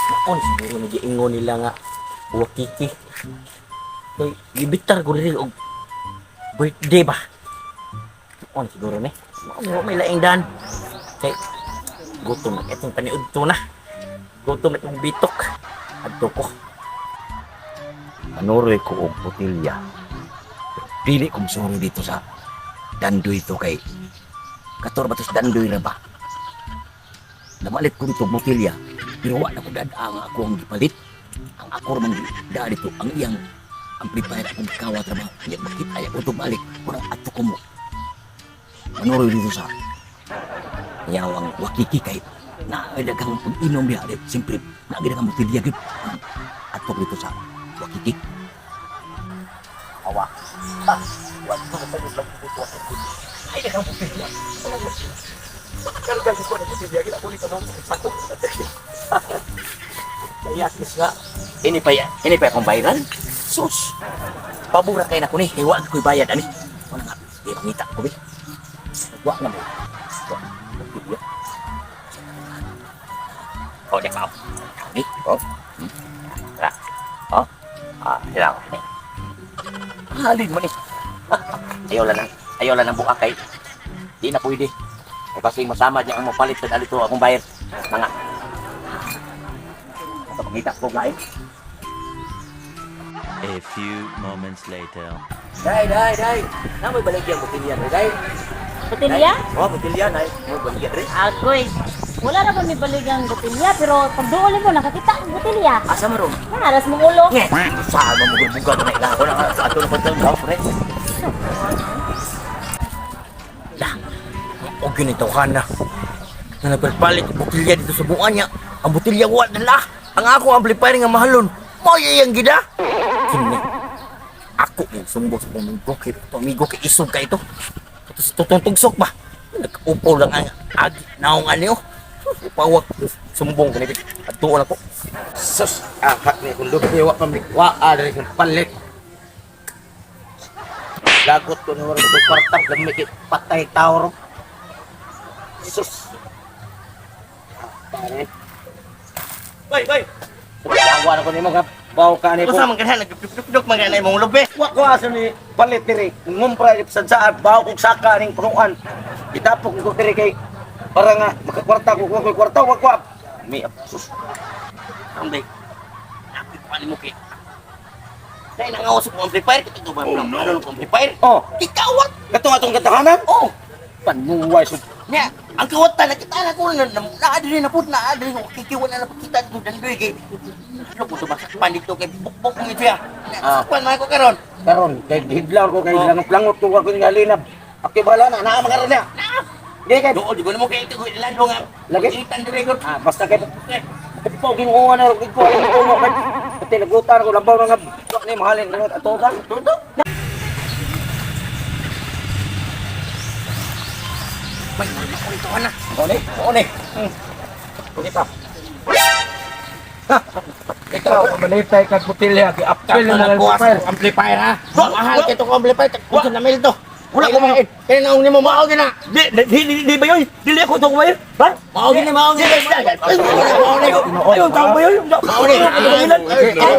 Naon siguro nag-iingon nila nga wakiki. Kay gibitar ko rin og birthday ba? Naon siguro ni. May laing dan. Kay gutom na itong paniud to na. Gutom na itong bitok. Adto ko. Manuroy ko og botilya. Dili kong suro dito sa dandoy to kay kator batos dandoy ra ba. Namalit ko dito botilya, pero wala ko dadaan ako ang gipalit. Ang ako ramang daan dito, ang iyang amplifier akong kawat ra ba. Iya bakit ayaw ko balik kurang ato ko mo. Manuroy dito sa yawang wakiki kay na dagang inom dia siyempre na dagang botilya gid. Ato ko dito sa wakiki. Awa. Wala ko sa dito. Ay dagang botilya. Karga ko na botilya kita ko ni tanong satu. Kaya nga ini pa akong bayaran. Sus. Pabura kay na ko ni, hiwa ko bayad ani. Wala nga, di mangita ko bi. Wa na mo. Oh, dia mau. Ni, oh. Ra. Oh. Hilaw. Ni. Halin mo ni. Ayaw lang ng buka kay. Di na pwede. Kasi masama niya ang mapalit sa dito akong bayar. Mga. Sa pangita ko guys. A few moments later. Day. Na may balik yung botilya day. Botilya? Oh, botilya na. Mo balik rin. Agoy. Wala na po may baligang botilya, pero pag doon mo, nakakita ang botilya. Asa mo ron? Aras mong ulo. Nge. Sama mo buga na ila ko na ato na pantang daw pre. Lah. O ginito ka na. Na nagpalit ang botilya dito sa buwan niya. Ang botilya wa na. Ang ako amplifier nga mahalon. Mayayang gida. Kini. Ako yung sumbong sa pamigo kay isog ka ito. Tapos tutong tugsok ba? Nag-upo lang ang agi. Naong ano. Pawag. Sumbong ka nito. At tuon ako. Sus, ahak ni kung lubi wa pamikwa dari kung palit. Lagot ko na ko kwartang lamig patay tao ro. Sus. Pare. Bay. Awan ko nimo ka baw ka ni ko. Usa man kanhan nagduk man kanay mong lubi. Wa ko aso ni palit diri. Ngumpra sa saan baw kog saka ning punuan. Itapok ko diri kay para nga makakwarta ko kwarta wa ko. Mi sus. Amday. Napit pa mo kay. Dahil nangawas ko amplifier kita ba? Ano ko amplifier? Oh, Ikawat. katong atong katahanan. Oh. Panuway sud. Nya, ang kawatan nakita na ko na pud na adri ko kikiwan na kita dito dandoy kay. Ano ko sumasak pandito kay bukbok ni siya. Pan man ko karon. Karon kay hidlaw ko kay langot ko ko ngalinab. Aki bala na naa magaron niya. Di kay Dool di ko mo kay ito lalo nga. Lagi? Itan dire ko. basta kay poging ko na ro ko mo kay pati lagutan ko lambaw nga wa ni mahalin ato ka. Tuto. Bay, ako ito na. O ni. Ito. Ikaw malitay kag botilya gi apel Kapil na kuwas amplifier ha. Mahal kay to amplifier tag na mil to. Wala ko mga kaya naong ni mo maog na. Di ba yun? Dili ako to wire. Ha? Maog ni. Ayaw tao ba yun? Maog ni. Ayaw.